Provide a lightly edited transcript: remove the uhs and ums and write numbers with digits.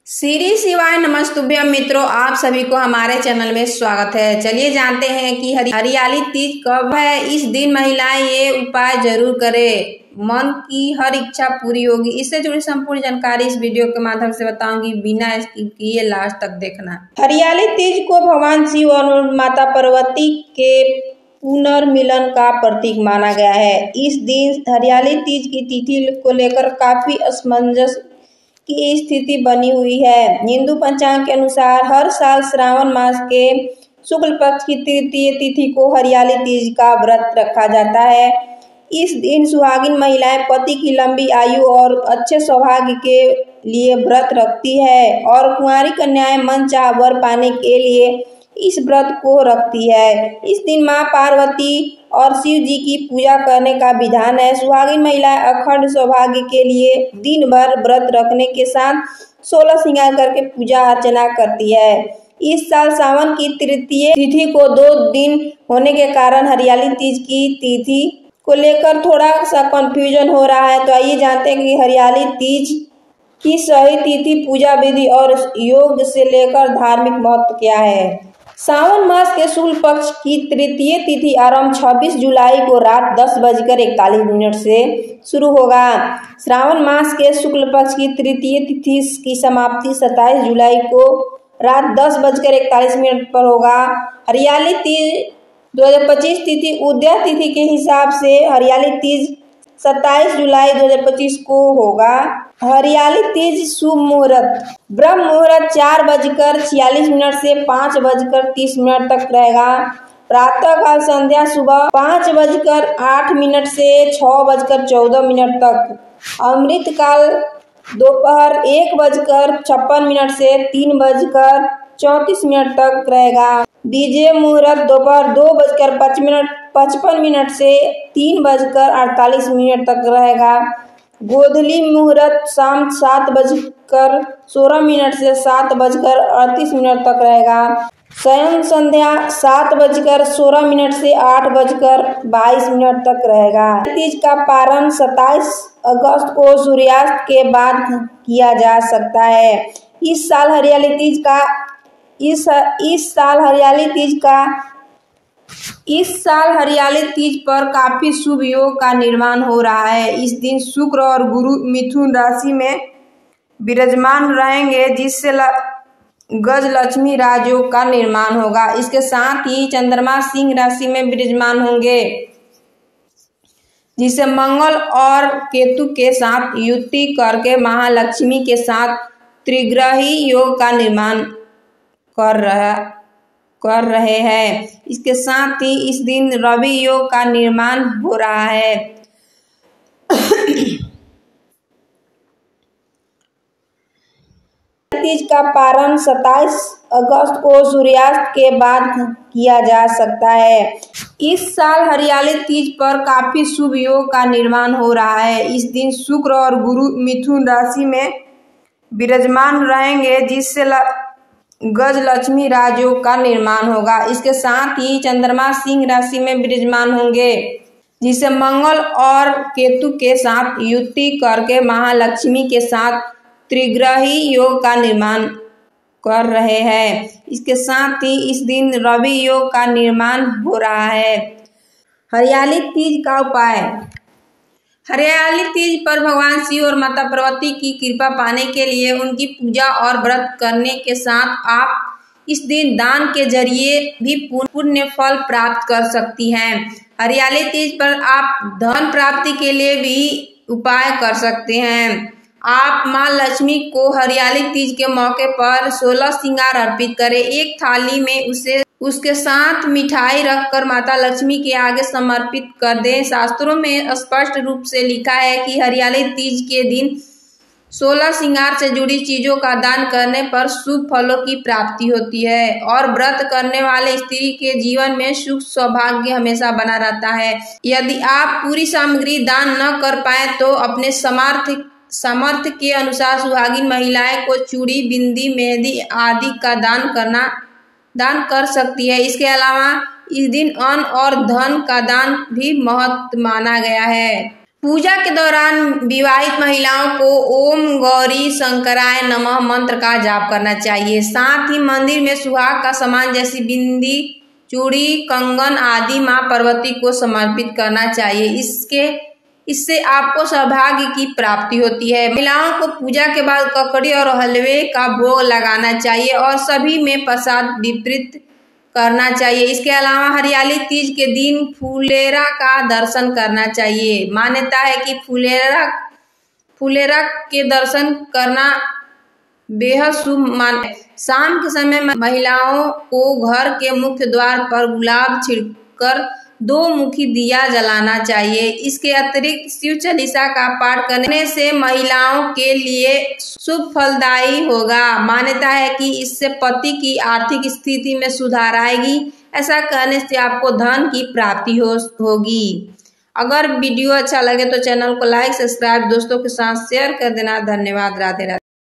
श्री शिवाय नमस्तुभ्यम मित्रों, आप सभी को हमारे चैनल में स्वागत है। चलिए जानते हैं कि हरियाली तीज कब है। इस दिन महिलाएं ये उपाय जरूर करें, मन की हर इच्छा पूरी होगी। इससे जुड़ी संपूर्ण जानकारी इस वीडियो के माध्यम से बताऊंगी, बिना स्किप किए लास्ट तक देखना। हरियाली तीज को भगवान शिव और माता पार्वती के पुनर्मिलन का प्रतीक माना गया है। इस दिन हरियाली तीज की तिथि को लेकर काफी असमंजस की स्थिति बनी हुई है। हिंदू पंचांग के अनुसार हर साल श्रावण मास के शुक्ल पक्ष की तृतीय तिथि को हरियाली तीज का व्रत रखा जाता है। इस दिन सुहागिन महिलाएं पति की लंबी आयु और अच्छे सौभाग्य के लिए व्रत रखती है और कुंवारी कन्याएं मनचाहा वर पाने के लिए इस व्रत को रखती है। इस दिन मां पार्वती और शिव जी की पूजा करने का विधान है। सुहागिन महिलाएं अखंड सौभाग्य के लिए दिन भर व्रत रखने के साथ 16 श्रृंगार करके पूजा अर्चना करती है। इस साल सावन की तृतीय तिथि को 2 दिन होने के कारण हरियाली तीज की तिथि को लेकर थोड़ा सा कंफ्यूजन हो रहा है। तो आइए जानते हैं कि हरियाली तीज की सही तिथि, पूजा विधि और योग से लेकर धार्मिक महत्व क्या है। सावन मास के शुक्ल पक्ष की तृतीय तिथि आरंभ 26 जुलाई को रात 10:41 से शुरू होगा। श्रावण मास के शुक्ल पक्ष की तृतीय तिथि की समाप्ति 27 जुलाई को रात 10:41 पर होगा। हरियाली तीज 2025 तिथि उदया तिथि के हिसाब से हरियाली तीज 27 जुलाई 2025 को होगा। हरियाली तीज शुभ मुहूर्त ब्रह्म मुहूर्त 4:46 से 5:30 तक रहेगा। प्रातः काल संध्या सुबह 5:08 से 6:14 तक। अमृत काल दोपहर 1:56 से 3:34 तक रहेगा। बीजे मुहूर्त दोपहर 2:55 से 3:48 तक रहेगा। गोधूली मुहूर्त शाम 7:16 से 7:38 तक रहेगा। शयन संध्या 7:16 से 8:22 तक रहेगा। तीज का पारण 27 अगस्त को सूर्यास्त के बाद किया जा सकता है। इस साल हरियाली तीज पर काफी शुभ योग का निर्माण हो रहा है। इस दिन शुक्र और गुरु मिथुन राशि में विराजमान रहेंगे, जिससे गजलक्ष्मी राजयोग का निर्माण होगा। इसके साथ ही चंद्रमा सिंह राशि में विराजमान होंगे, जिससे मंगल और केतु के साथ युति करके महालक्ष्मी के साथ त्रिग्रही योग का निर्माण कर रहे हैं। इसके साथ ही इस दिन रवि योग का निर्माण हो रहा है। तीज का पारण 27 अगस्त को सूर्यास्त के बाद किया जा सकता है। इस साल हरियाली तीज पर काफी शुभ योग का निर्माण हो रहा है। इस दिन शुक्र और गुरु मिथुन राशि में विराजमान रहेंगे, जिससे गजलक्ष्मी राजयोग का निर्माण होगा। इसके साथ ही चंद्रमा सिंह राशि में विराजमान होंगे, जिससे मंगल और केतु के साथ युति करके महालक्ष्मी के साथ त्रिग्रही योग का निर्माण कर रहे हैं। इसके साथ ही इस दिन रवि योग का निर्माण हो रहा है। हरियाली तीज का उपाय। हरियाली तीज पर भगवान शिव और माता पार्वती की कृपा पाने के लिए उनकी पूजा और व्रत करने के साथ आप इस दिन दान के जरिए भी पुण्य फल प्राप्त कर सकती हैं। हरियाली तीज पर आप धन प्राप्ति के लिए भी उपाय कर सकते हैं। आप मां लक्ष्मी को हरियाली तीज के मौके पर 16 श्रृंगार अर्पित करें। एक थाली में उसके साथ मिठाई रखकर माता लक्ष्मी के आगे समर्पित कर दें। शास्त्रों में स्पष्ट रूप से लिखा है कि हरियाली तीज के दिन 16 श्रृंगार से जुड़ी चीजों का दान करने पर शुभ फलों की प्राप्ति होती है और व्रत करने वाले स्त्री के जीवन में सुख सौभाग्य हमेशा बना रहता है। यदि आप पूरी सामग्री दान न कर पाए तो अपने सामर्थ्य के अनुसार सुहागिन महिलाएं को चूड़ी, बिंदी, मेहंदी आदि का दान कर सकती है। इसके अलावा इस दिन अन्न और धन का दान भी महत्व माना गया है। पूजा के दौरान विवाहित महिलाओं को ओम गौरी शंकराय नमः मंत्र का जाप करना चाहिए। साथ ही मंदिर में सुहाग का सामान जैसी बिंदी, चूड़ी, कंगन आदि मां पार्वती को समर्पित करना चाहिए। इससे आपको सौभाग्य की प्राप्ति होती है। महिलाओं को पूजा के बाद ककड़ी और हलवे का भोग लगाना चाहिए और सभी में प्रसाद वितरित करना चाहिए। इसके अलावा हरियाली तीज के दिन फुलेरा का दर्शन करना चाहिए। मान्यता है कि फुलेरा के दर्शन करना बेहद शुभ मान। शाम के समय महिलाओं को घर के मुख्य द्वार पर गुलाब छिड़कर 2 मुखी दिया जलाना चाहिए। इसके अतिरिक्त शिव चालीसा का पाठ करने से महिलाओं के लिए शुभ फलदायी होगा। मान्यता है कि इससे पति की आर्थिक स्थिति में सुधार आएगी। ऐसा करने से आपको धन की प्राप्ति होगी। अगर वीडियो अच्छा लगे तो चैनल को लाइक, सब्सक्राइब, दोस्तों के साथ शेयर कर देना। धन्यवाद। राधे राधे।